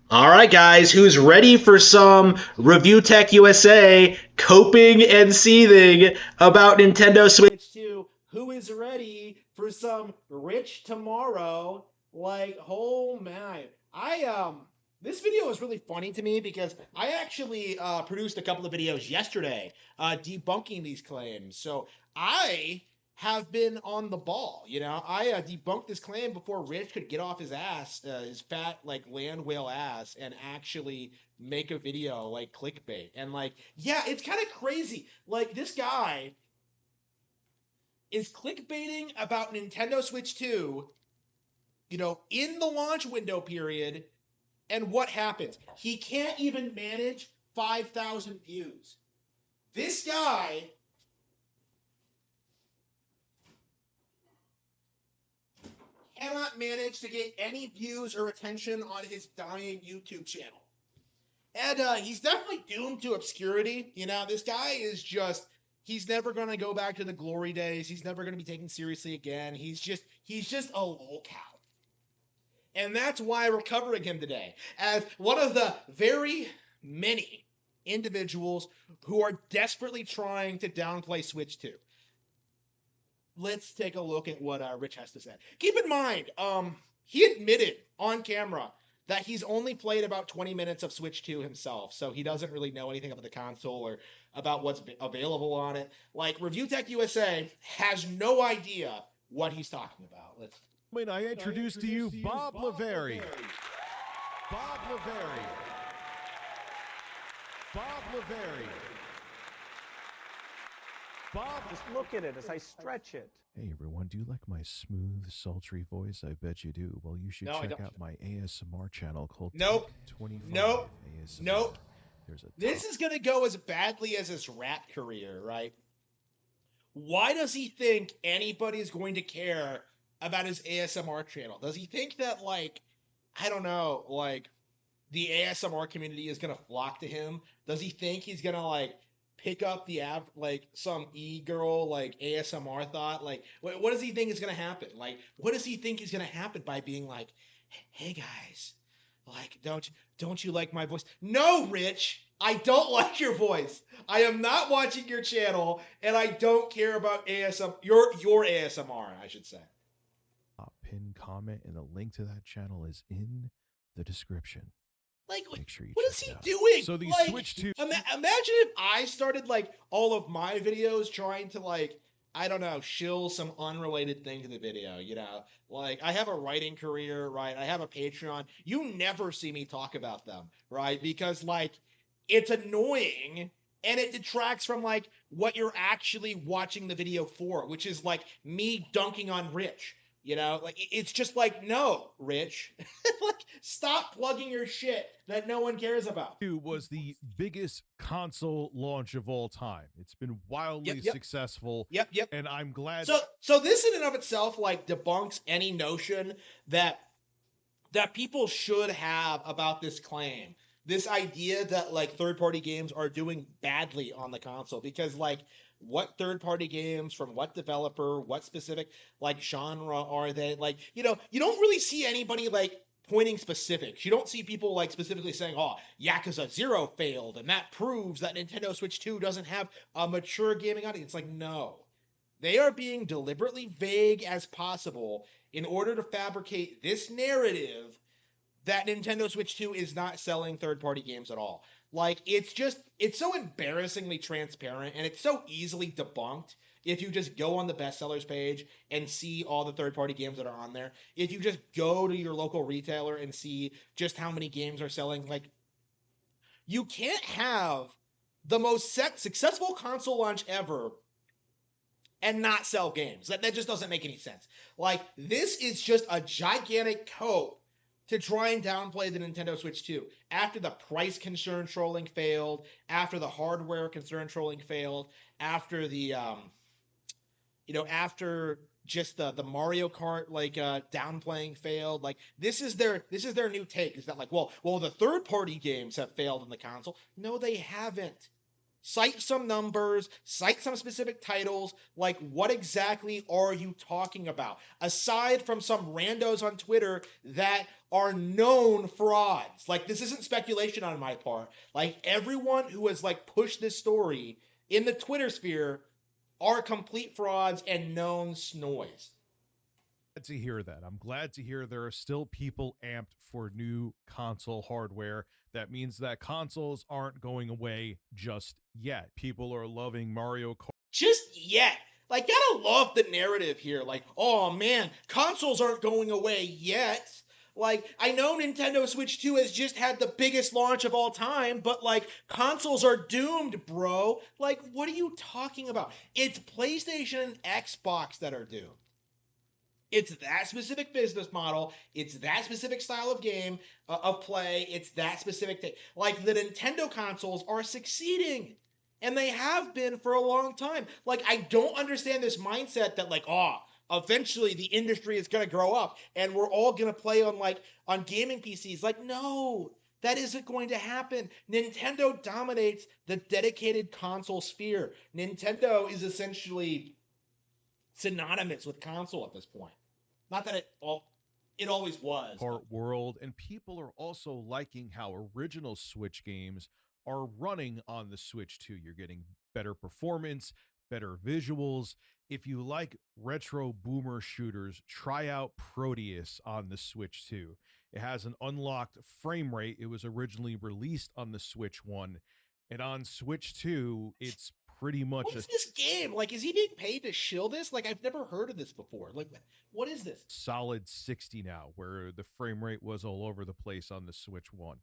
All right, guys, who's ready for some Review Tech USA coping and seething about Nintendo Switch 2? Who is ready for some Rich Tomorrow? Like, oh man, this video is really funny to me because I actually produced a couple of videos yesterday debunking these claims. So I have been on the ball. I debunked this claim before Rich could get off his ass, his fat like land whale ass, and actually make a video like clickbait. And like, yeah, it's kind of crazy. Like this guy is clickbaiting about Nintendo Switch 2, in the launch window period. And what happens? He can't even manage 5,000 views. This guy cannot manage to get any views or attention on his dying YouTube channel. And he's definitely doomed to obscurity. This guy is he's never going to go back to the glory days. He's never going to be taken seriously again. He's just a lolcow. And that's why we're covering him today as one of the very many individuals who are desperately trying to downplay Switch 2. Let's take a look at what Rich has to say. Keep in mind, he admitted on camera that he's only played about 20 minutes of Switch 2 himself, so he doesn't really know anything about the console or about what's available on it. Like, ReviewTechUSA has no idea what he's talking about. When I introduce to you Bob Lavery. Bob Lavery. Bob Lavery. Bob, just look at it as I stretch it. Hey everyone, do you like my smooth, sultry voice? I bet you do. Well, you should check out my ASMR channel called Nope. 25 Nope. ASMR. Nope. This is going to go as badly as his rap career, right? Why does he think anybody's going to care about his ASMR channel? Does he think that, like, I don't know, like, the ASMR community is going to flock to him? Does he think he's going to, like, pick up the app, like some e-girl, like ASMR thought? Like, what does he think is going to happen? Like, what does he think is going to happen by being like, hey guys, like, don't you like my voice? No, Rich, I don't like your voice. I am not watching your channel, and I don't care about your ASMR, I should say. Pin comment, and the link to that channel is in the description. Like, make sure you what is he doing? So the like, Switch 2. Imagine if I started, like, all of my videos trying to, like, I don't know, shill some unrelated thing to the video, Like, I have a writing career, right? I have a Patreon. You never see me talk about them, right? Because, like, it's annoying, and it detracts from, like, what you're actually watching the video for, which is, like, me dunking on Rich. Like, it's just like, no, Rich, like, stop plugging your shit that no one cares about. It was the biggest console launch of all time. It's been wildly successful. Yep. And I'm glad. So this in and of itself, like, debunks any notion that people should have about this claim. This idea that, like, third-party games are doing badly on the console, because, like, what third-party games from what developer, what specific, like, genre are they? Like, you don't really see anybody, like, pointing specifics. You don't see people, like, specifically saying, oh, Yakuza 0 failed, and that proves that Nintendo Switch 2 doesn't have a mature gaming audience. Like, no. They are being deliberately vague as possible in order to fabricate this narrative that Nintendo Switch 2 is not selling third-party games at all. Like, it's so embarrassingly transparent, and it's so easily debunked if you just go on the bestsellers page and see all the third-party games that are on there. If you just go to your local retailer and see just how many games are selling, like, you can't have the most successful console launch ever and not sell games. That just doesn't make any sense. Like, this is just a gigantic cope to try and downplay the Nintendo Switch 2. After the price concern trolling failed, after the hardware concern trolling failed, after the, after just the Mario Kart, like, downplaying failed, like, this is their new take, is that, like, well, the third-party games have failed on the console. No, they haven't. Cite some numbers, cite some specific titles. Like, what exactly are you talking about? Aside from some randos on Twitter that are known frauds. Like, this isn't speculation on my part. Like, everyone who has like pushed this story in the Twitter sphere are complete frauds and known snoys. To hear that. I'm glad to hear there are still people amped for new console hardware. That means that consoles aren't going away just yet. People are loving Mario Kart. Just yet. Like, gotta love the narrative here. Like, oh man, consoles aren't going away yet. Like, I know Nintendo Switch 2 has just had the biggest launch of all time, but like, consoles are doomed, bro. Like, what are you talking about? It's PlayStation and Xbox that are doomed. It's that specific business model. It's that specific style of game, of play. It's that specific thing. Like, the Nintendo consoles are succeeding. And they have been for a long time. Like, I don't understand this mindset that, like, oh, eventually the industry is going to grow up and we're all going to play on gaming PCs. Like, no, that isn't going to happen. Nintendo dominates the dedicated console sphere. Nintendo is essentially synonymous with console at this point. Not that it always was. Part world, and people are also liking how original Switch games are running on the Switch 2. You're getting better performance, better visuals. If you like retro boomer shooters, try out Proteus on the Switch 2. It has an unlocked frame rate. It was originally released on the Switch 1, and on Switch 2, it's pretty much What's this game? Like, is he being paid to shill this? Like, I've never heard of this before. Like, what is this? Solid 60 now, where the frame rate was all over the place on the Switch 1.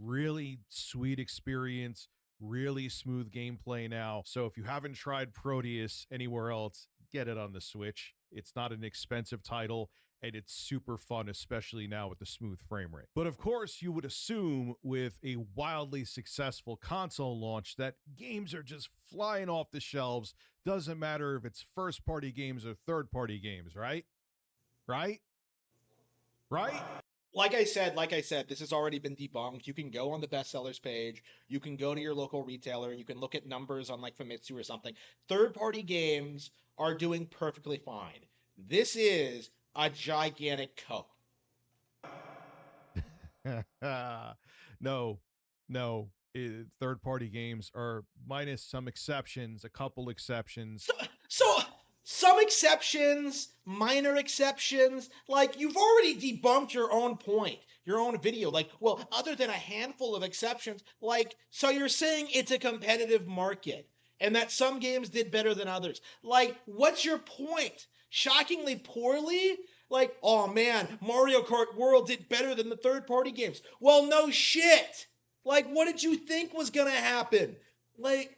Really sweet experience, really smooth gameplay now. So if you haven't tried Proteus anywhere else, get it on the Switch. It's not an expensive title, and it's super fun, especially now with the smooth frame rate. But of course, you would assume with a wildly successful console launch that games are just flying off the shelves. Doesn't matter if it's first-party games or third-party games, right? Right? Like I said, this has already been debunked. You can go on the bestsellers page. You can go to your local retailer. You can look at numbers on like Famitsu or something. Third-party games are doing perfectly fine. This is a gigantic cope. No. Third-party games are, minus some exceptions, a couple exceptions. So some exceptions, minor exceptions, like, you've already debunked your own point, your own video. Like, well, other than a handful of exceptions, like, so you're saying it's a competitive market and that some games did better than others. Like, what's your point? Shockingly poorly? Like, oh man, Mario Kart World did better than the third-party games. Well, no shit. Like, what did you think was gonna happen? Like,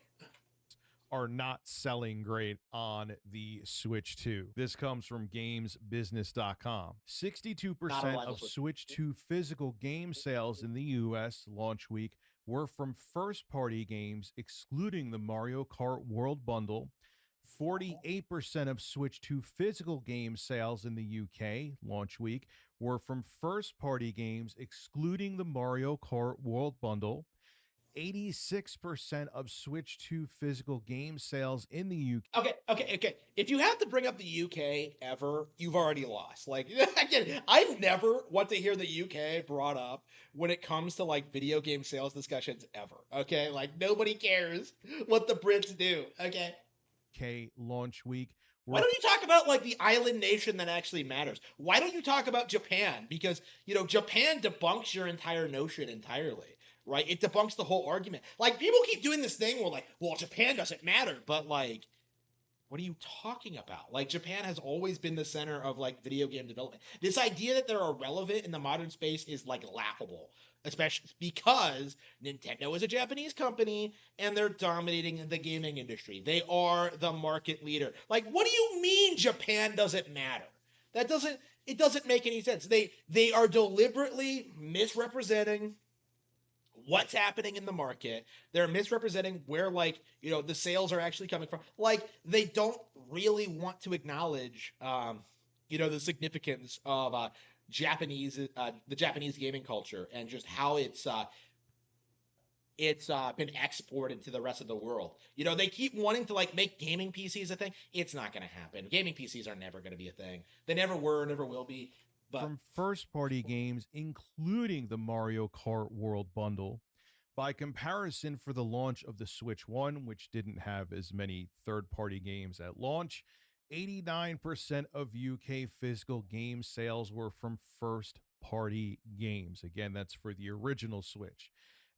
are not selling great on the Switch 2. This comes from GamesBusiness.com. 62% of Switch 2 physical game sales in the US launch week were from first-party games, excluding the Mario Kart World Bundle. 48% of Switch 2 physical game sales in the UK launch week were from first-party games, excluding the Mario Kart World Bundle. 86% of Switch 2 physical game sales in the UK. Okay. If you have to bring up the UK ever, you've already lost. Like, again, I never want to hear the UK brought up when it comes to like video game sales discussions ever. Okay, like, nobody cares what the Brits do. Okay. UK launch week. Why don't you talk about like the island nation that actually matters? Why don't you talk about Japan? Because, Japan debunks your entire notion entirely. Right? It debunks the whole argument. Like, people keep doing this thing where, like, well, Japan doesn't matter, but, like, what are you talking about? Like, Japan has always been the center of, like, video game development. This idea that they're irrelevant in the modern space is, like, laughable, especially because Nintendo is a Japanese company and they're dominating the gaming industry. They are the market leader. Like, what do you mean Japan doesn't matter? It doesn't make any sense. They are deliberately misrepresenting what's happening in the market. They're misrepresenting where, like, the sales are actually coming from. Like, they don't really want to acknowledge, the significance of the Japanese gaming culture and just how it's it's been exported to the rest of the world. You know, they keep wanting to like make gaming PCs a thing. It's not going to happen. Gaming PCs are never going to be a thing. They never were, never will be. But from first-party games, including the Mario Kart World Bundle. By comparison, for the launch of the Switch 1, which didn't have as many third-party games at launch, 89% of UK physical game sales were from first-party games. Again, that's for the original Switch.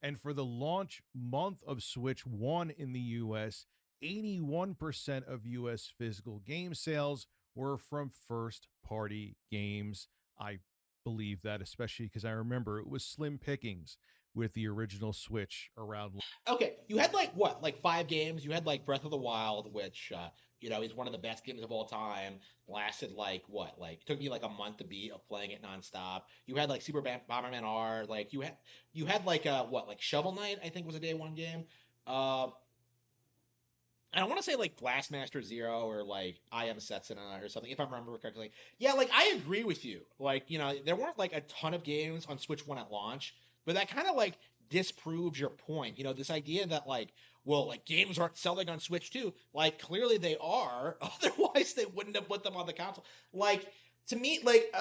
And for the launch month of Switch 1 in the US, 81% of US physical game sales were from first-party games. I believe that, especially because I remember it was slim pickings with the original Switch around. okay, you had like what, like 5 games? You had like Breath of the Wild, which is one of the best games of all time. Lasted like what, like it took me like a month to beat of playing it nonstop. You had like Bomberman R, like you had like what, like Shovel Knight, I think was a day one game. Uh, and I want to say like Blastmaster Zero or like I Am Setsuna or something, if I remember correctly. Yeah, like I agree with you. Like, there weren't like a ton of games on Switch 1 at launch, but that kind of like disproves your point. This idea that like, well, like games aren't selling on Switch 2. Like clearly they are. Otherwise they wouldn't have put them on the console. Like to me, like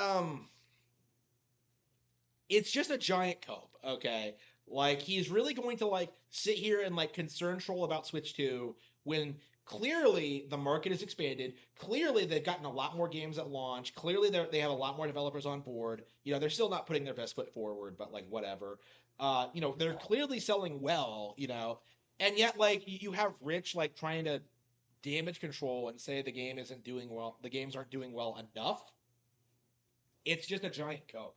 it's just a giant cope, okay? Like he's really going to like sit here and like concern troll about Switch 2 when clearly the market has expanded. Clearly they've gotten a lot more games at launch. Clearly they have a lot more developers on board. They're still not putting their best foot forward, but like whatever. They're clearly selling well, and yet like you have Rich like trying to damage control and say the game isn't doing well, the games aren't doing well enough. It's just a giant cope.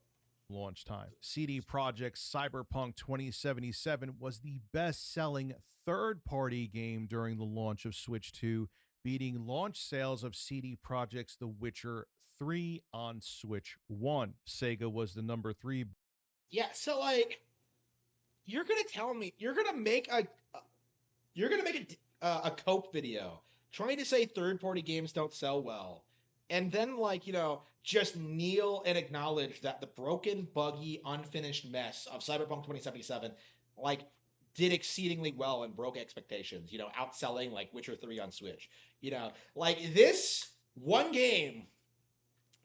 Launch time. CD Projekt's Cyberpunk 2077 was the best-selling third-party game during the launch of Switch 2, beating launch sales of CD Projekt's The Witcher 3 on Switch 1. Sega was the number 3. Yeah, so like you're going to tell me you're going to make a cope video trying to say third-party games don't sell well. And then, like, just kneel and acknowledge that the broken, buggy, unfinished mess of Cyberpunk 2077, like, did exceedingly well and broke expectations, outselling, like, Witcher 3 on Switch. Like, this one game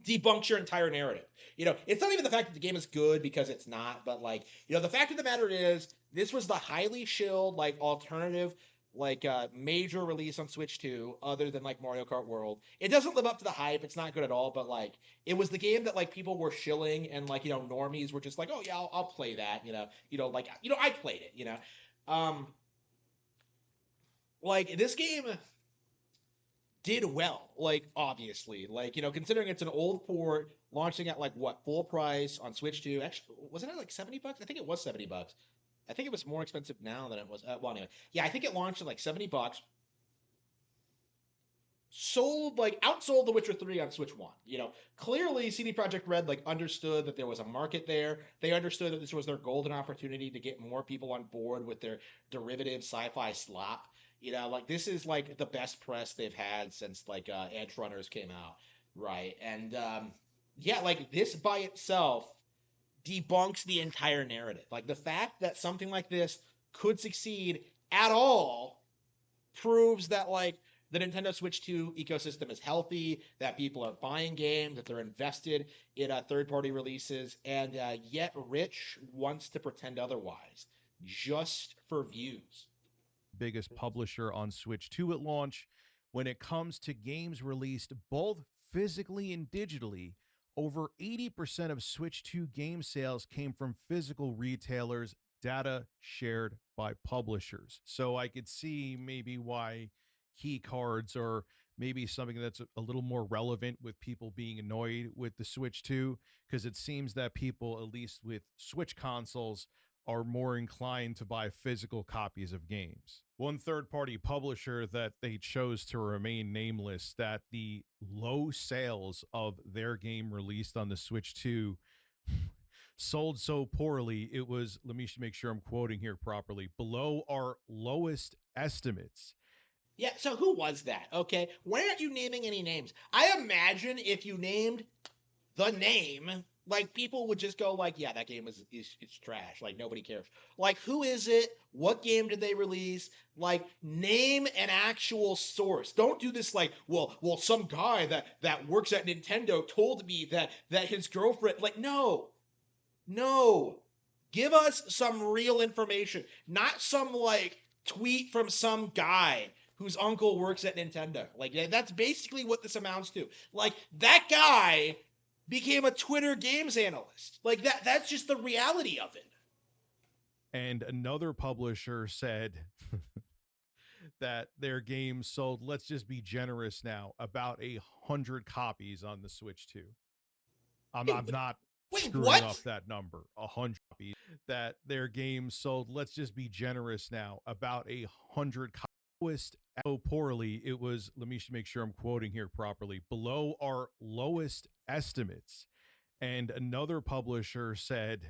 debunks your entire narrative. It's not even the fact that the game is good because it's not, but, like, the fact of the matter is, this was the highly shilled, like, alternative like major release on Switch 2 other than like Mario Kart World. It doesn't live up to the hype. It's not good at all, but like it was the game that like people were shilling and like, normies were just like, "Oh yeah, I'll play that." I played it, like this game did well, like obviously. Like, considering it's an old port launching at like what, full price on Switch 2. Actually, wasn't it like $70? I think it was $70. I think it was more expensive now than it was. Well, anyway, yeah, I think it launched at like $70. Outsold The Witcher 3 on Switch 1. Clearly CD Projekt Red like understood that there was a market there. They understood that this was their golden opportunity to get more people on board with their derivative sci-fi slop. Like this is like the best press they've had since like Edge Runners came out, right? And yeah, like this by itself debunks the entire narrative. Like the fact that something like this could succeed at all proves that like the Nintendo Switch 2 ecosystem is healthy, that people are buying games, that they're invested in third-party releases, and yet Rich wants to pretend otherwise, just for views. Biggest publisher on Switch 2 at launch. When it comes to games released both physically and digitally, over 80% of Switch 2 game sales came from physical retailers, data shared by publishers. So I could see maybe why key cards are maybe something that's a little more relevant with people being annoyed with the Switch 2, because it seems that people, at least with Switch consoles, are more inclined to buy physical copies of games. One third-party publisher that they chose to remain nameless, that the low sales of their game released on the Switch 2 sold so poorly, it was, let me make sure I'm quoting here properly, below our lowest estimates. Yeah, so who was that? Okay, why aren't you naming any names? I imagine if you named the name, Like, people would just go like, yeah, that game is it's trash. Like, nobody cares. Like, who is it? What game did they release? Like, name an actual source. Don't do this like, well, some guy that works at Nintendo told me that his girlfriend. Like, no, no. Give us some real information, not some like tweet from some guy whose uncle works at Nintendo. Like, that's basically what this amounts to. Like, that guy became a Twitter games analyst. Like, that's just the reality of it. And another publisher said that their game sold, let's just be generous now, about 100 copies on the Switch 2. I'm not screwing up that number. 100 copies. That their game sold, let's just be generous now, about 100 copies. So poorly, it was, let me make sure I'm quoting here properly, below our lowest estimates. And another publisher said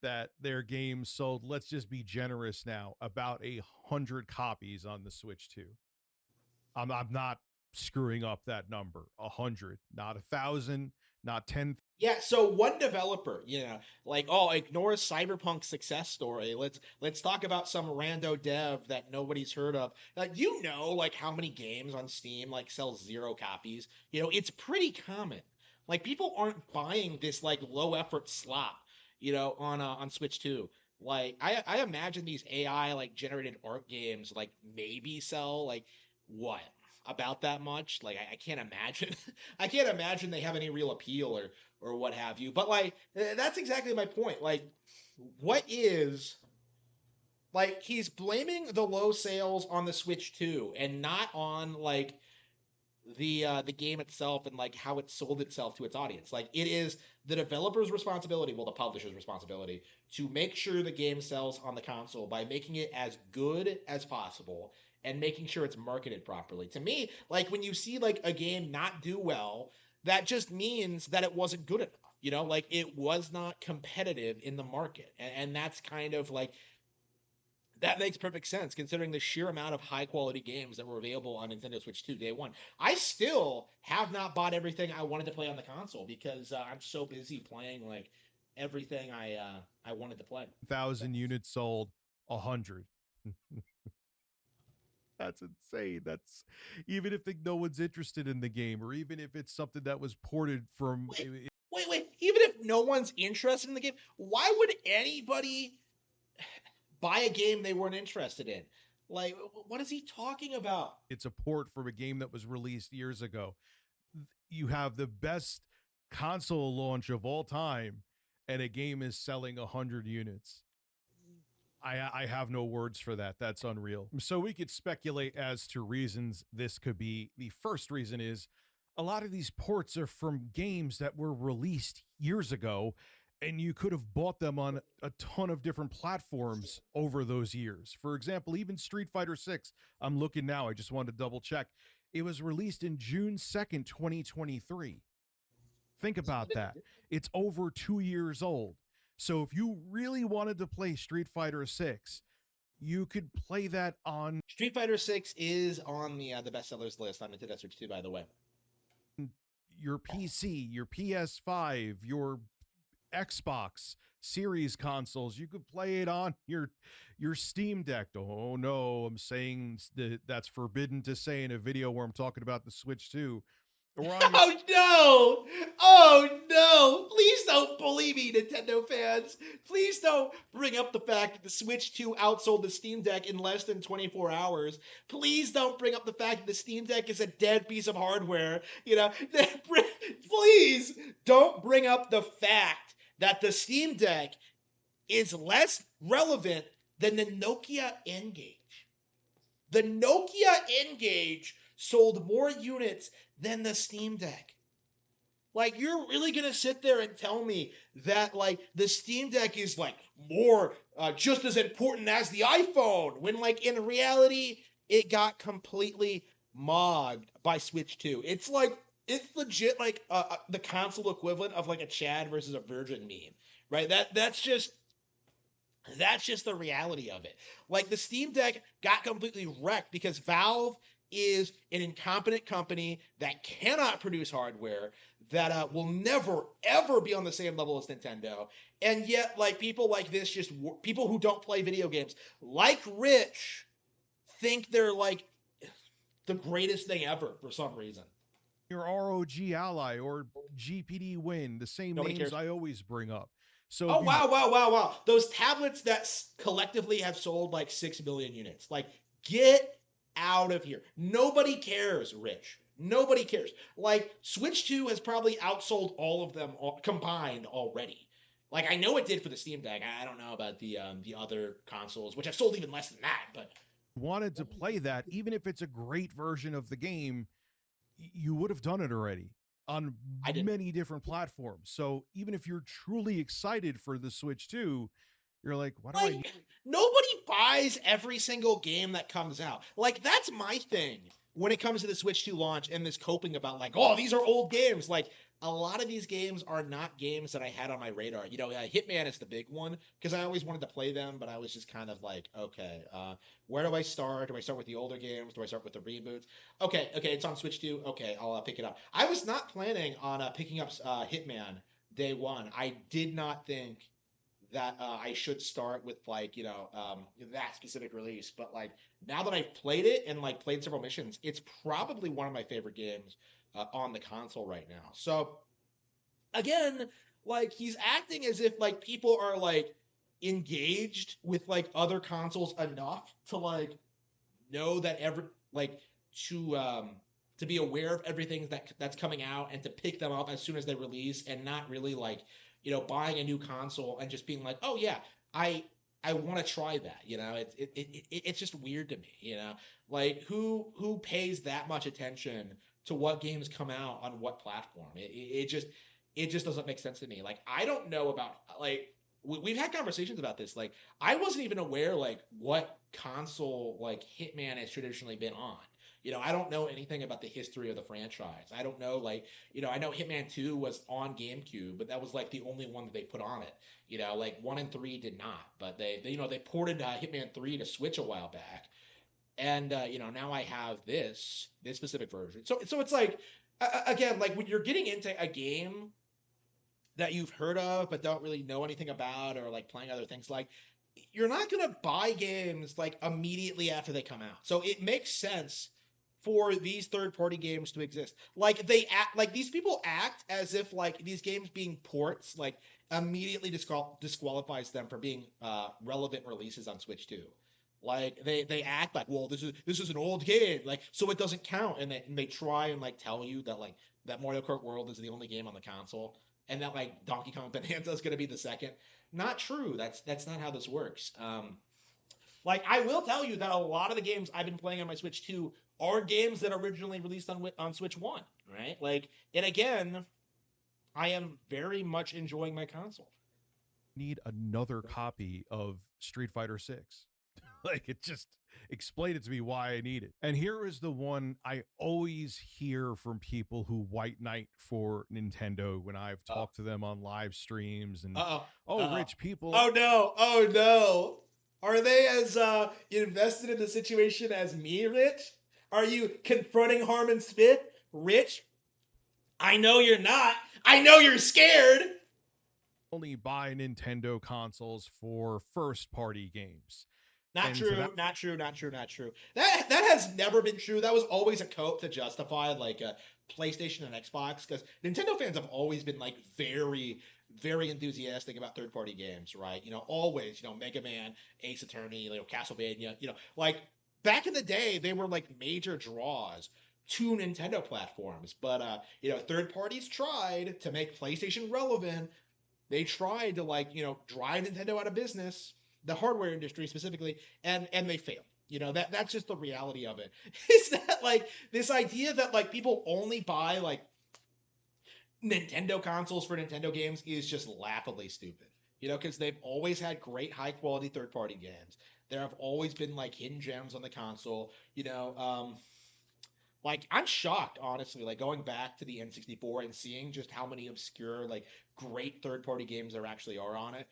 that their game sold, let's just be generous now, about 100 copies on the Switch 2. I'm not screwing up that number. 100, not 1,000, not 10. Yeah, so one developer, like, oh, ignore Cyberpunk's success story. Let's talk about some rando dev that nobody's heard of. Like how many games on Steam like sell 0 copies? It's pretty common. Like, people aren't buying this like low effort slop, on Switch 2. Like, I imagine these AI like generated art games like maybe sell like what? About that much. Like, I can't imagine. I can't imagine they have any real appeal or what have you. But like, that's exactly my point. Like, what is, like, he's blaming the low sales on the Switch 2 and not on like the game itself and like how it sold itself to its audience. Like, it is the developer's responsibility, well, the publisher's responsibility, to make sure the game sells on the console by making it as good as possible and making sure it's marketed properly. To me, like, when you see like a game not do well, that just means that it wasn't good enough. Like, it was not competitive in the market. And that's kind of like, that makes perfect sense considering the sheer amount of high quality games that were available on Nintendo Switch 2 day one. I still have not bought everything I wanted to play on the console because I'm so busy playing like everything I wanted to play. 1,000 units sold, 100. That's insane. That's even if no one's interested in the game, or even if it's something that was ported from. Wait. Even if no one's interested in the game, why would anybody buy a game they weren't interested in? Like, what is he talking about? It's a port from a game that was released years ago. You have the best console launch of all time, and a game is selling 100 units. I have no words for that. That's unreal. So we could speculate as to reasons this could be. The first reason is a lot of these ports are from games that were released years ago, and you could have bought them on a ton of different platforms over those years. For example, even Street Fighter 6, I'm looking now, I just wanted to double check. It was released in June 2nd, 2023. Think about that. It's over 2 years old. So if you really wanted to play Street Fighter 6, you could play that on... Street Fighter 6 is on the bestsellers list on Nintendo Switch 2, by the way. Your PC, your PS5, your Xbox Series consoles, you could play it on your Steam Deck. Oh no, I'm saying that's forbidden to say in a video where I'm talking about the Switch 2. Oh no! Please don't bully me, Nintendo fans. Please don't bring up the fact that the Switch 2 outsold the Steam Deck in less than 24 hours. Please don't bring up the fact that the Steam Deck is a dead piece of hardware. Please don't bring up the fact that the Steam Deck is less relevant than the Nokia N-Gage. The Nokia N-Gage sold more units than the Steam Deck. Like, you're really gonna sit there and tell me that like the Steam Deck is like more just as important as the iPhone, when like in reality it got completely mogged by Switch 2. It's legit like the console equivalent of like a Chad versus a Virgin meme, right? That's just the reality of it. Like, the Steam Deck got completely wrecked because Valve is an incompetent company that cannot produce hardware, that will never ever be on the same level as Nintendo. And yet, like, people like this, just people who don't play video games, like Rich, think they're like the greatest thing ever for some reason. Your ROG Ally or GPD Win, the same Nobody names cares. I always bring up. So Oh, wow. Those tablets that collectively have sold like 6 million units. Like, get out of here. Nobody cares, Rich. Nobody cares. Like, Switch 2 has probably outsold all of them combined already. Like, I know it did for the Steam Deck. I don't know about the other consoles, which have sold even less than that. But wanted to play that, even if it's a great version of the game, you would have done it already on many different platforms. So even if you're truly excited for the Switch 2, you're like, what do I need? Nobody buys every single game that comes out. Like, that's my thing when it comes to the Switch 2 launch and this coping about, like, oh, these are old games. Like, a lot of these games are not games that I had on my radar. You know, Hitman is the big one because I always wanted to play them, but I was just kind of like, okay, where do I start? Do I start with the older games? Do I start with the reboots? Okay, it's on Switch 2. Okay, I'll pick it up. I was not planning on picking up Hitman day one. I did not think that I should start with, like, that specific release. But, like, now that I've played it and, like, played several missions, it's probably one of my favorite games on the console right now. So again, like, he's acting as if, like, people are, like, engaged with, like, other consoles enough to, like, know that to be aware of everything that's coming out and to pick them up as soon as they release, and not really, like, buying a new console and just being like, oh yeah, I want to try that. It's just weird to me. Like, who pays that much attention to what games come out on what platform? It just doesn't make sense to me. Like, I don't know about, like, we've had conversations about this. Like, I wasn't even aware, like, what console, like, Hitman has traditionally been on. I don't know anything about the history of the franchise. I don't know, like, I know Hitman 2 was on GameCube, but that was, like, the only one that they put on it. Like, 1 and 3 did not, but they ported Hitman 3 to Switch a while back. And, now I have this specific version. So it's like, again, like, when you're getting into a game that you've heard of but don't really know anything about, or, like, playing other things, like, you're not going to buy games, like, immediately after they come out. So it makes sense for these third-party games to exist. Like, these people act as if, like, these games being ports, like, immediately disqualifies them for being relevant releases on Switch 2. Like, they act like, well, this is an old game, like, so it doesn't count, and they try and, like, tell you that, like, that Mario Kart World is the only game on the console, and that, like, Donkey Kong Bonanza is going to be the second. Not true. That's not how this works. Like, I will tell you that a lot of the games I've been playing on my Switch 2 are games that originally released on Switch 1, right? Like, and again, I am very much enjoying my console. Need another copy of Street Fighter 6. Like, it just explain it to me why I need it. And here is the one I always hear from people who white knight for Nintendo when I've talked to them on live streams. And Rich, people. Oh no. Are they as invested in the situation as me, Rich? Are you confronting Harmon Swith? Rich, I know you're not. I know you're scared. Only buy Nintendo consoles for first-party games. Not true. That has never been true. That was always a cope to justify, like, a PlayStation and Xbox, because Nintendo fans have always been, like, very, very enthusiastic about third-party games, right? Always, Mega Man, Ace Attorney, Castlevania, like, back in the day, they were, like, major draws to Nintendo platforms. But, third parties tried to make PlayStation relevant. They tried to, like, drive Nintendo out of business, the hardware industry specifically, and they failed. That's just the reality of it. Is that, like, this idea that, like, people only buy, like, Nintendo consoles for Nintendo games is just laughably stupid. Because they've always had great high quality third party games. There have always been, like, hidden gems on the console. Like, I'm shocked, honestly, like, going back to the N64 and seeing just how many obscure, like, great third party games there actually are on it.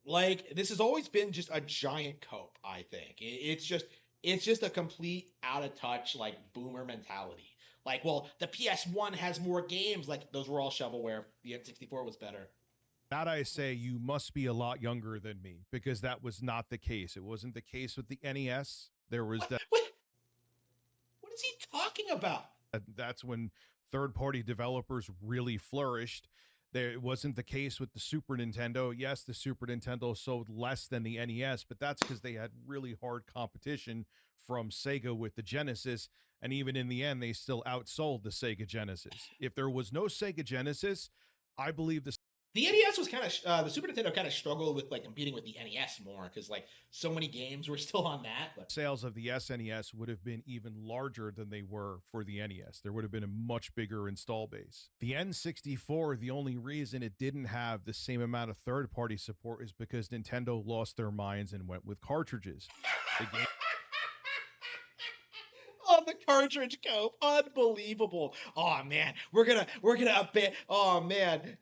Like, this has always been just a giant cope, I think. It's just It's just a complete out of touch, like boomer mentality. Like, well, the PS1 has more games. Like, those were all shovelware. The N64 was better. That I say, you must be a lot younger than me, because that was not the case. It wasn't the case with the NES. There was that. What is he talking about? That's when third-party developers really flourished. It wasn't the case with the Super Nintendo. Yes, the Super Nintendo sold less than the NES, but that's because they had really hard competition from Sega with the Genesis. And even in the end, they still outsold the Sega Genesis. If there was no Sega Genesis, I believe the NES was kind of the Super Nintendo kind of struggled with like competing with the NES more because like so many games were still on that. But sales of the SNES would have been even larger than they were for the NES. There would have been a much bigger install base. The N64, the only reason it didn't have the same amount of third-party support is because Nintendo lost their minds and went with cartridges. The game on the cartridge cope, unbelievable. Oh man, we're gonna update. Oh man.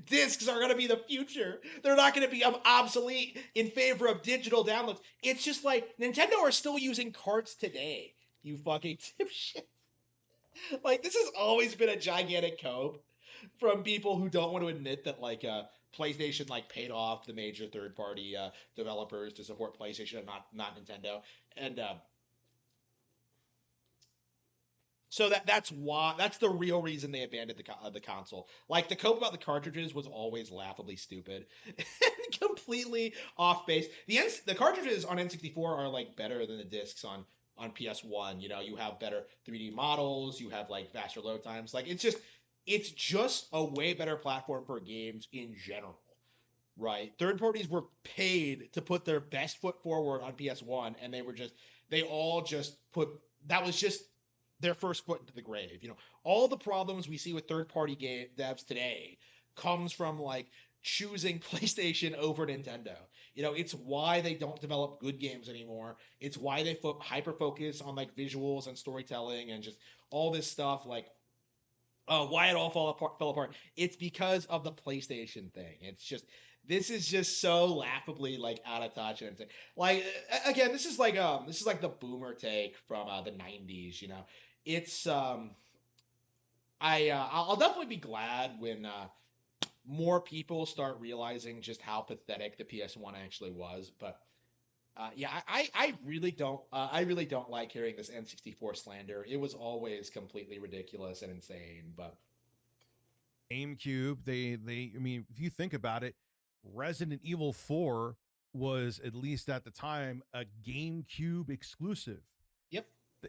Discs are going to be the future. They're not going to be obsolete in favor of digital downloads. It's just like Nintendo are still using carts today. You fucking dipshit. Like, this has always been a gigantic cope from people who don't want to admit that, like, PlayStation, like, paid off the major third-party developers to support PlayStation and not Nintendo. And, so that's the real reason they abandoned the console. Like, the cope about the cartridges was always laughably stupid and completely off base. The cartridges on N64 are like better than the discs on PS1. You know, you have better 3D models, you have like faster load times. Like, it's just a way better platform for games in general. Right. Third parties were paid to put their best foot forward on PS1, and they all just put that was just their first foot into the grave. You know, all the problems we see with third-party game devs today comes from like choosing PlayStation over Nintendo. You know, it's why they don't develop good games anymore. It's why they hyper focus on like visuals and storytelling and just all this stuff. Like, why it all fell apart. It's because of the PlayStation thing. This is just so laughably like out of touch and like again, this is like the boomer take from the 90s. You know, it's I'll definitely be glad when more people start realizing just how pathetic the PS1 actually was. But yeah, I really don't like hearing this N64 slander. It was always completely ridiculous and insane. But GameCube, I mean, if you think about it, Resident Evil 4 was, at least at the time, a GameCube exclusive. Yep.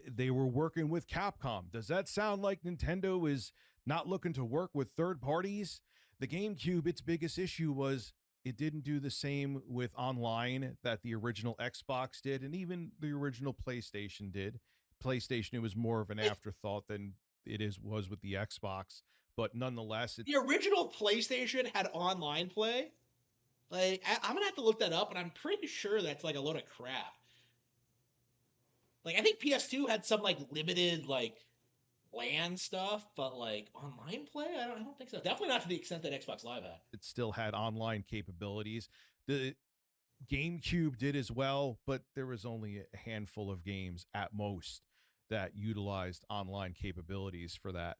They were working with Capcom. Does that sound like Nintendo is not looking to work with third parties? The GameCube, its biggest issue was it didn't do the same with online that the original Xbox did, and even the original PlayStation did. PlayStation, it was more of an afterthought than was with the Xbox. But nonetheless, the original PlayStation had online play. Like, I'm gonna have to look that up, and I'm pretty sure that's like a load of crap. Like, I think PS2 had some like limited like LAN stuff, but like online play, I don't think so. Definitely not to the extent that Xbox Live had. It still had online capabilities. The GameCube did as well, but there was only a handful of games at most that utilized online capabilities for that.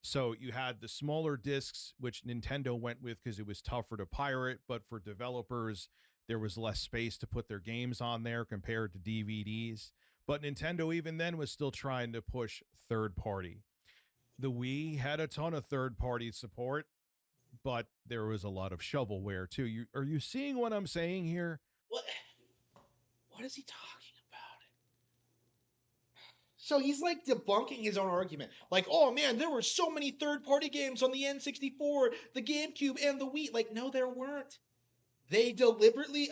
So you had the smaller discs, which Nintendo went with because it was tougher to pirate, but for developers, there was less space to put their games on there compared to DVDs. But Nintendo, even then, was still trying to push third party. The Wii had a ton of third party support, but there was a lot of shovelware too. Are you seeing what I'm saying here? What is he talking about? So he's like debunking his own argument. Like, oh man, there were so many third-party games on the N64, the GameCube, and the Wii. Like, no, there weren't. They deliberately,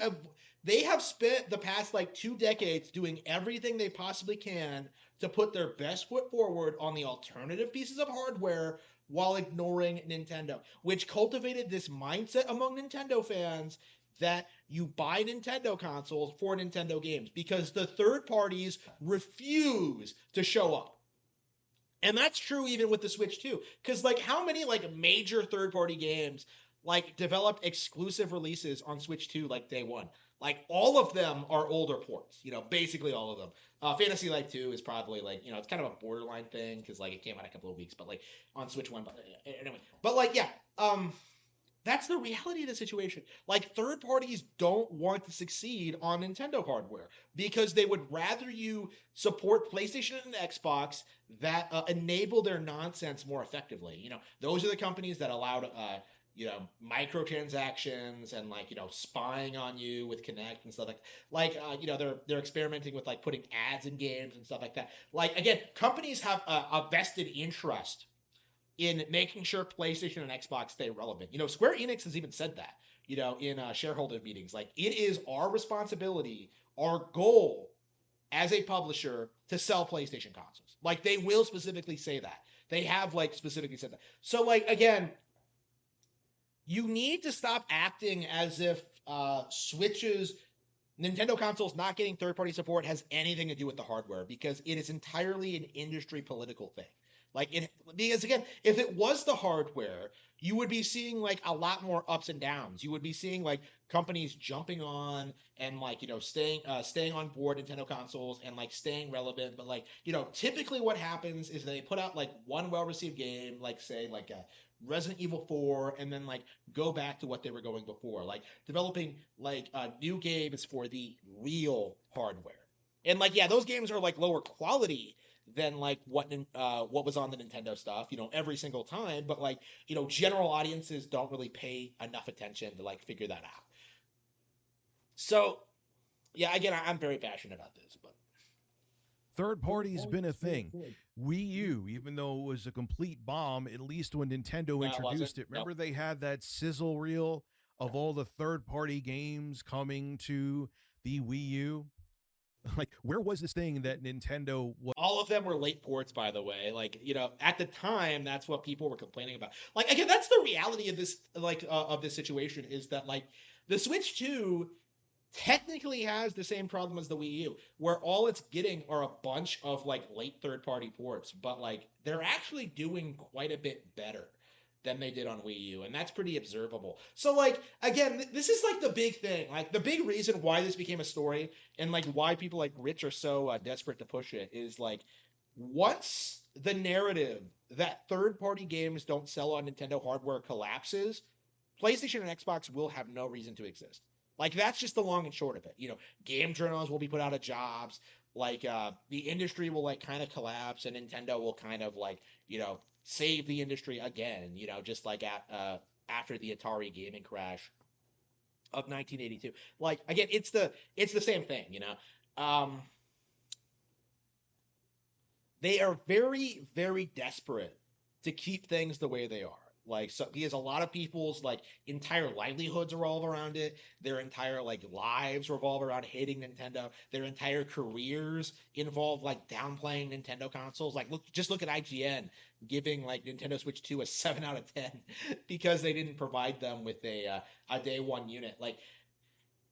they have spent the past like 2 decades doing everything they possibly can to put their best foot forward on the alternative pieces of hardware while ignoring Nintendo, which cultivated this mindset among Nintendo fans that you buy Nintendo consoles for Nintendo games because the third parties refuse to show up. And that's true even with the Switch too. Because like how many like major third-party games like developed exclusive releases on Switch 2 like day one? Like all of them are older ports, basically all of them. Fantasy Life 2 is probably like, it's kind of a borderline thing because like it came out a couple of weeks, but like on Switch 1. But anyway, but like, yeah, that's the reality of the situation. Like third parties don't want to succeed on Nintendo hardware because they would rather you support PlayStation and Xbox that enable their nonsense more effectively. Those are the companies that allowed microtransactions and like spying on you with Connect and stuff they're experimenting with like putting ads in games and stuff like that. Like again, companies have a vested interest in making sure PlayStation and Xbox stay relevant. Square Enix has even said that, in shareholder meetings. Like, it is our responsibility, our goal as a publisher to sell PlayStation consoles. Like, they will specifically say that. They have, like, specifically said that. So, like, again, you need to stop acting as if Switch's Nintendo consoles not getting third-party support has anything to do with the hardware, because it is entirely an industry political thing. Because again, if it was the hardware, you would be seeing like a lot more ups and downs. You would be seeing like companies jumping on and like staying on board Nintendo consoles and like staying relevant. But like typically what happens is they put out like one well-received game, like say like a Resident Evil 4, and then like go back to what they were going before, like developing like new games for the real hardware. And like yeah, those games are like lower quality than like what was on the Nintendo stuff, every single time. But like, general audiences don't really pay enough attention to like figure that out. So, yeah, again, I'm very passionate about this, but third party's been a thing. Wii U, even though it was a complete bomb, at least when Nintendo introduced it, remember they had that sizzle reel of all the third party games coming to the Wii U? Like, where was this thing that Nintendo was? All of them were late ports, by the way. Like, at the time, that's what people were complaining about. Like, again, that's the reality of this, of this situation, is that, like, the Switch 2 technically has the same problem as the Wii U, where all it's getting are a bunch of, like, late third-party ports, but, like, they're actually doing quite a bit better than they did on Wii U, and that's pretty observable. So, like, again, this is, like, the big thing. Like, the big reason why this became a story and, like, why people like Rich are so desperate to push it is, like, once the narrative that third-party games don't sell on Nintendo hardware collapses, PlayStation and Xbox will have no reason to exist. Like, that's just the long and short of it. Game journals will be put out of jobs. Like, the industry will, like, kind of collapse, and Nintendo will kind of, like, save the industry again, just like after the Atari gaming crash of 1982. Like, again, it's the same thing, they are very, very desperate to keep things the way they are. Like, so because a lot of people's like entire livelihoods revolve around it, their entire like lives revolve around hating Nintendo, their entire careers involve like downplaying Nintendo consoles. Like, look at IGN giving like Nintendo Switch 2 a 7 out of 10 because they didn't provide them with a day one unit. Like,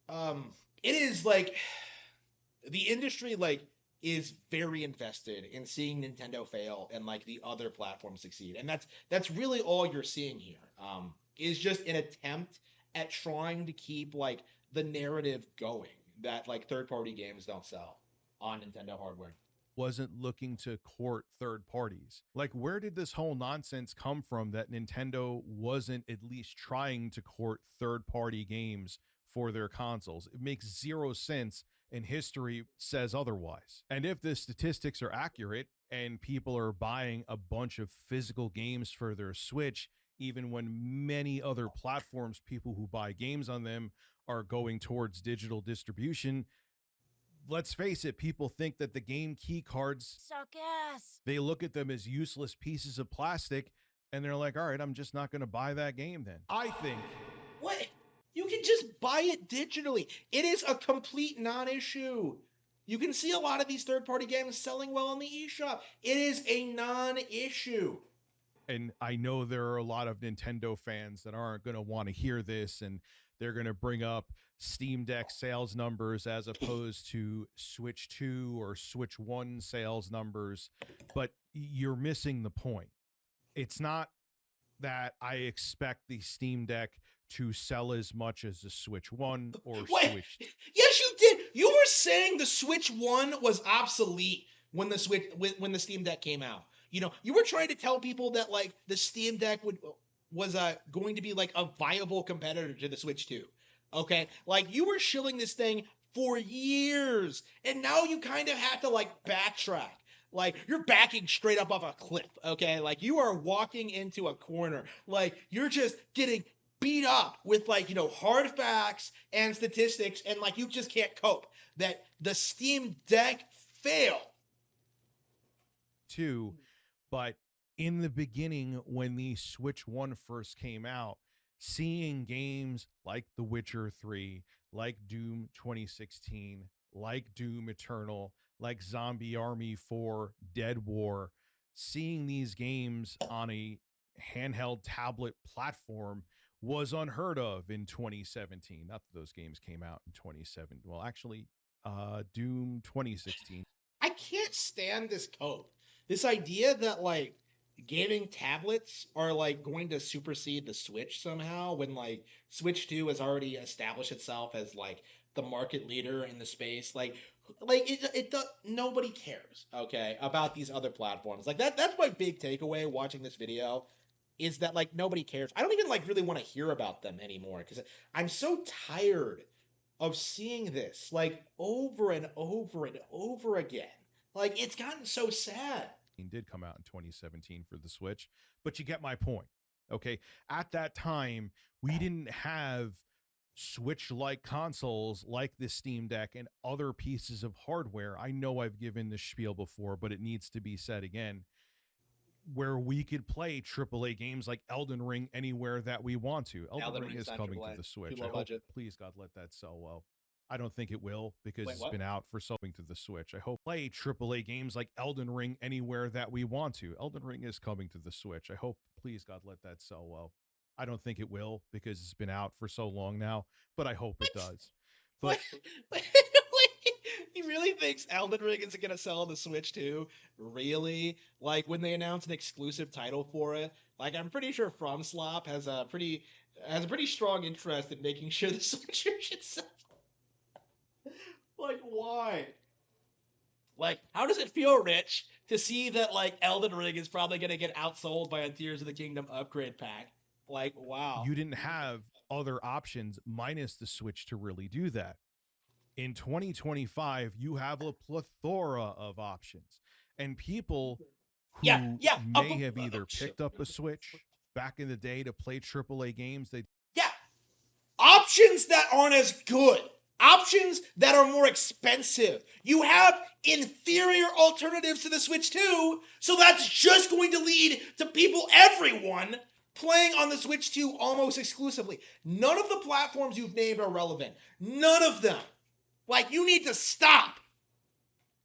it is like the industry like is very invested in seeing Nintendo fail and like the other platforms succeed, and that's really all you're seeing here. Is just an attempt at trying to keep like the narrative going that like third party games don't sell on Nintendo hardware. Wasn't looking to court third parties. Like, where did this whole nonsense come from that Nintendo wasn't at least trying to court third party games for their consoles? It makes zero sense, and history says otherwise. And if the statistics are accurate and people are buying a bunch of physical games for their Switch, even when many other platforms, people who buy games on them, are going towards digital distribution, let's face it, people think that the game key cards suck ass. They look at them as useless pieces of plastic, and they're like, all right, I'm just not going to buy that game then. I think. What? You can just buy it digitally. It is a complete non-issue. You can see a lot of these third-party games selling well on the eShop. It is a non-issue. And I know there are a lot of Nintendo fans that aren't going to want to hear this, and they're going to bring up Steam Deck sales numbers as opposed to Switch 2 or Switch 1 sales numbers, but you're missing the point. It's not that I expect the Steam Deck to sell as much as the Switch 1 or Wait, Switch. yes, you did. You were saying the Switch 1 was obsolete when the Steam Deck came out. You know, you were trying to tell people that like the Steam Deck was going to be like a viable competitor to the Switch 2. Okay? Like you were shilling this thing for years, and now you kind of have to like backtrack. Like you're backing straight up off a cliff, okay? Like you are walking into a corner. Like you're just getting beat up with like, you know, hard facts and statistics, and like you just can't cope that the Steam Deck failed. Too, but in the beginning when the Switch 1 first came out, seeing games like The Witcher 3, like Doom 2016, like Doom Eternal, like Zombie Army 4, Dead War, seeing these games on a handheld tablet platform was unheard of in 2017. Not that those games came out in 2017. Well, actually, Doom 2016. I can't stand this cope. This idea that like gaming tablets are like going to supersede the Switch somehow when like Switch 2 has already established itself as like the market leader in the space. Like it does, nobody cares, okay, about these other platforms. Like that's my big takeaway watching this video is that like nobody cares. I don't even like really want to hear about them anymore because I'm so tired of seeing this like over and over and over again. Like it's gotten so sad. Did come out in 2017 for the Switch, but you get my point. Okay. At that time, we didn't have Switch-like consoles like the Steam Deck and other pieces of hardware. I know I've given this spiel before, but it needs to be said again, where we could play AAA games like Elden Ring anywhere that we want to. Elden Ring is coming to the Switch. I hope, please, God, let that sell well. I don't think it will because it's been out for something to the Switch. I hope play AAA games like Elden Ring anywhere that we want to. Elden Ring is coming to the Switch. I hope, please, God, let that sell well. I don't think it will because it's been out for so long now, but I hope it does. But he really thinks Elden Ring is going to sell on the Switch too? Really? Like when they announce an exclusive title for it? Like I'm pretty sure FromSlop has a pretty strong interest in making sure the Switch version sells. Like why? Like how does it feel, Rich, to see that like Elden Ring is probably going to get outsold by a Tears of the Kingdom upgrade pack? Like wow. You didn't have other options minus the Switch to really do that. In 2025, you have a plethora of options, and people who may have either picked up a Switch back in the day to play AAA games, options that aren't as good, options that are more expensive. You have inferior alternatives to the Switch 2, so that's just going to lead to everyone playing on the Switch 2 almost exclusively. None of the platforms you've named are relevant. None of them. Like, you need to stop.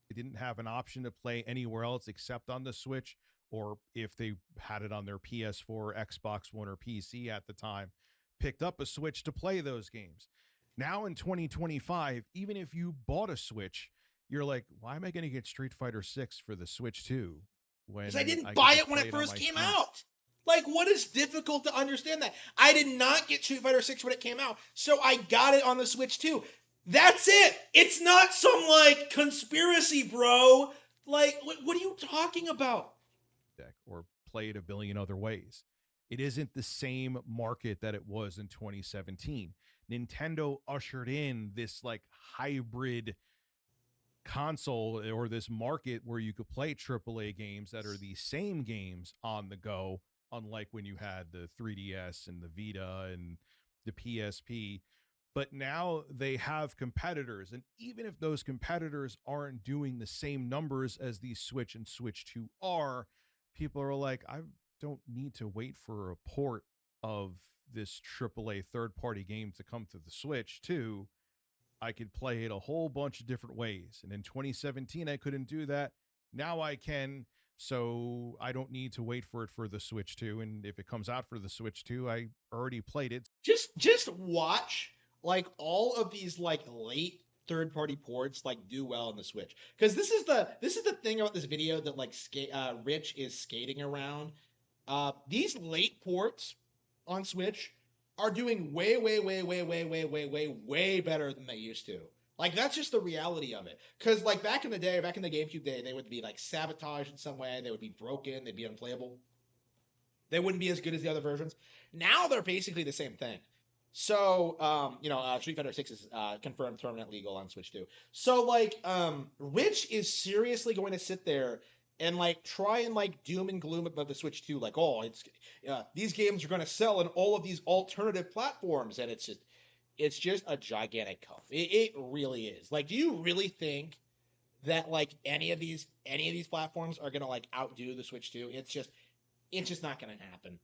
They didn't have an option to play anywhere else except on the Switch, or if they had it on their PS4, Xbox One, or PC at the time, picked up a Switch to play those games. Now in 2025, even if you bought a Switch, you're like, why am I going to get Street Fighter 6 for the Switch 2? Because I didn't buy it when it first came out. Like, what is difficult to understand that? I did not get Street Fighter 6 when it came out, so I got it on the Switch 2. That's it. It's not some, like, conspiracy, bro. Like, what are you talking about? Or play it a billion other ways. It isn't the same market that it was in 2017. Nintendo ushered in this, like, hybrid console or this market where you could play AAA games that are the same games on the go, unlike when you had the 3DS and the Vita and the PSP. But now they have competitors, and even if those competitors aren't doing the same numbers as the Switch and Switch 2 are, people are like, I don't need to wait for a port of this AAA third-party game to come to the Switch 2. I could play it a whole bunch of different ways. And in 2017, I couldn't do that. Now I can, so I don't need to wait for it for the Switch 2. And if it comes out for the Switch 2, I already played it. Just watch, like, all of these, like, late third-party ports, like, do well on the Switch. Because this is the thing about this video that, like, Rich is skating around. These late ports on Switch are doing way better than they used to. Like, that's just the reality of it. Because, like, back in the GameCube day, they would be, like, sabotaged in some way. They would be broken. They'd be unplayable. They wouldn't be as good as the other versions. Now they're basically the same thing. So, Street Fighter 6 is confirmed permanent legal on Switch 2. So, like, Rich is seriously going to sit there and, like, try and, like, doom and gloom about the Switch 2. Like, these games are going to sell in all of these alternative platforms. And it's just a gigantic cuff. It really is. Like, do you really think that, like, any of these platforms are going to, like, outdo the Switch 2? It's just not going to happen.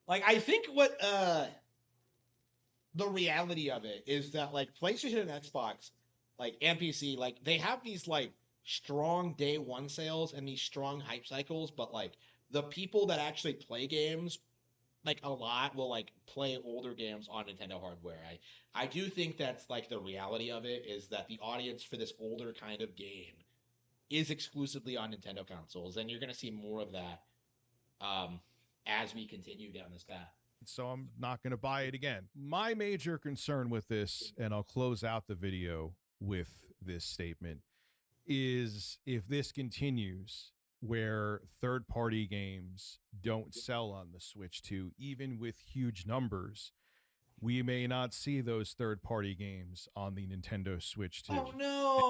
Like, I think what the reality of it is that, like, PlayStation and Xbox, like, and PC, like, they have these, like, strong day one sales and these strong hype cycles, but, like, the people that actually play games, like, a lot will, like, play older games on Nintendo hardware. I do think that's, like, the reality of it is that the audience for this older kind of game is exclusively on Nintendo consoles, and you're going to see more of that as we continue down this path. So I'm not going to buy it again. My major concern with this, and I'll close out the video with this statement, is if this continues where third-party games don't sell on the Switch 2, even with huge numbers, we may not see those third-party games on the Nintendo Switch 2. Oh no.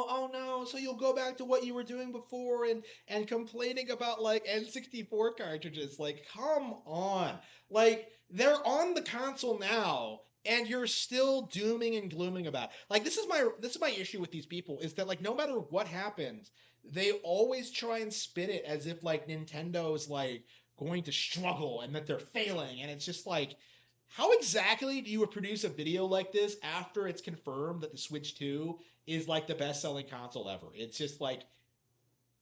So you'll go back to what you were doing before and complaining about, like, N64 cartridges. Like, come on. Like, they're on the console now, and you're still dooming and glooming about it. Like, this is my issue with these people, is that, like, no matter what happens, they always try and spin it as if, like, Nintendo's, like, going to struggle and that they're failing. And it's just like, how exactly do you produce a video like this after it's confirmed that the Switch 2 is, like, the best-selling console ever? It's just, like,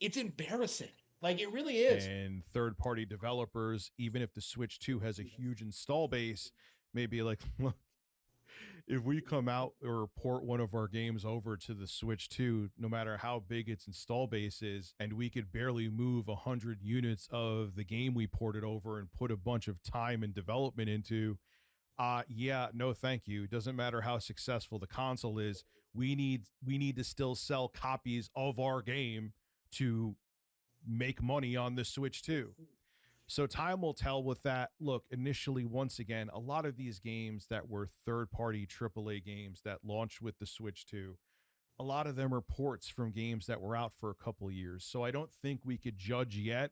it's embarrassing. Like, it really is. And third-party developers, even if the Switch 2 has a huge install base, maybe like, look, if we come out or port one of our games over to the Switch 2, no matter how big its install base is, and we could barely move 100 units of the game we ported over and put a bunch of time and development into, no, thank you. It doesn't matter how successful the console is. We need to still sell copies of our game to make money on the Switch 2. So time will tell with that. Look, initially, once again, a lot of these games that were third-party AAA games that launched with the Switch 2, a lot of them are ports from games that were out for a couple years. So I don't think we could judge yet,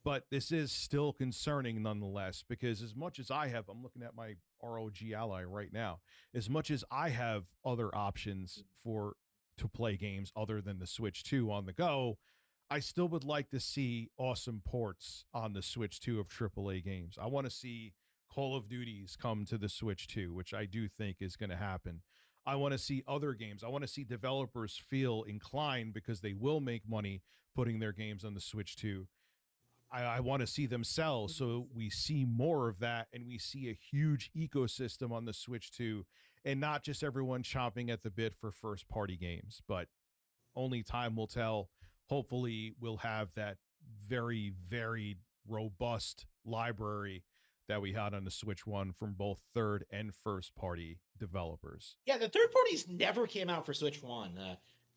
but this is still concerning nonetheless, because as much as I have, I'm looking at my ROG Ally right now, as much as I have other options to play games other than the Switch 2 on the go, I still would like to see awesome ports on the Switch 2 of AAA games. I want to see Call of Duties come to the Switch 2, which I do think is going to happen. I want to see other games. I want to see developers feel inclined, because they will make money putting their games on the Switch 2. I want to see them sell, so we see more of that, and we see a huge ecosystem on the Switch 2, and not just everyone chomping at the bit for first-party games. But only time will tell. Hopefully we'll have that very, very robust library that we had on the Switch 1 from both third and first party developers. Yeah, the third parties never came out for Switch 1.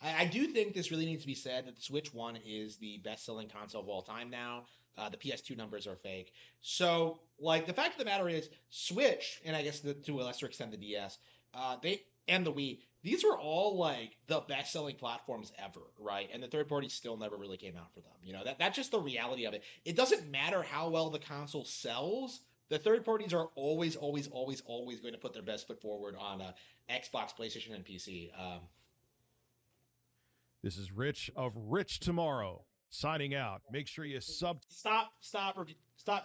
I do think this really needs to be said that the Switch 1 is the best-selling console of all time now. The PS2 numbers are fake. So, like, the fact of the matter is, Switch, and I guess to a lesser extent the DS, and the Wii, these were all, like, the best-selling platforms ever, right? And the third party still never really came out for them. You know, that's just the reality of it. It doesn't matter how well the console sells. The third parties are always going to put their best foot forward on Xbox, PlayStation, and PC. This is Rich of Rich Tomorrow signing out. Make sure you Stop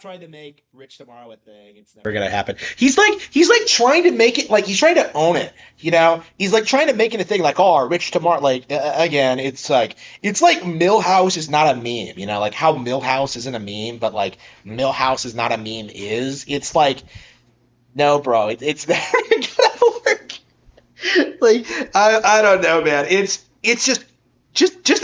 trying to make Rich Tomorrow a thing. It's never gonna happen. He's like trying to make it, like, he's trying to own it, you know? He's like trying to make it a thing, like, oh, Rich Tomorrow, like, again, it's like Millhouse is not a meme, you know? Like, how Millhouse isn't a meme, but, like, Millhouse is not a meme is. It's like, no, bro, it's never gonna work. Like, I don't know, man. It's just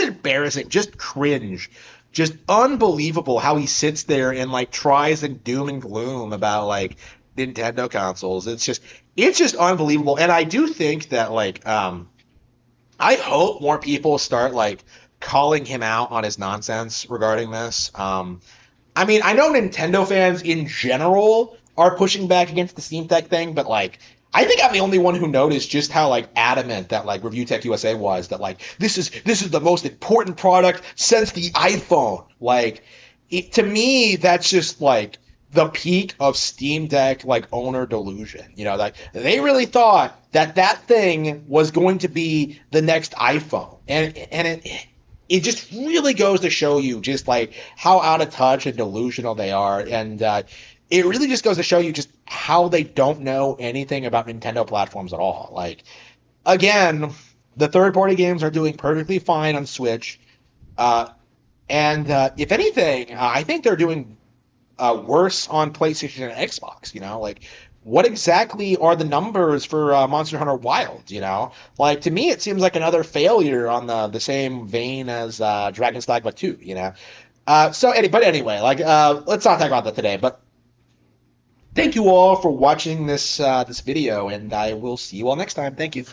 embarrassing, just cringe. Just unbelievable how he sits there and, like, tries to doom and gloom about, like, Nintendo consoles. It's just unbelievable. And I do think that like I hope more people start like calling him out on his nonsense regarding this. I mean, I know Nintendo fans in general are pushing back against the Steam Deck thing, but like I think I'm the only one who noticed just how like adamant that like ReviewTechUSA was that like this is the most important product since the iPhone. Like to me, that's just like the peak of Steam Deck like owner delusion. You know, like they really thought that thing was going to be the next iPhone, and it just really goes to show you just like how out of touch and delusional they are, and it really just goes to show you just how they don't know anything about Nintendo platforms at all. Like, again, the third-party games are doing perfectly fine on Switch, and if anything, I think they're doing worse on PlayStation and Xbox. You know, like what exactly are the numbers for Monster Hunter Wilds? You know, like to me, it seems like another failure on the same vein as Dragon's Dogma 2. You know, but anyway, like let's not talk about that today. But thank you all for watching this video, and I will see you all next time. Thank you.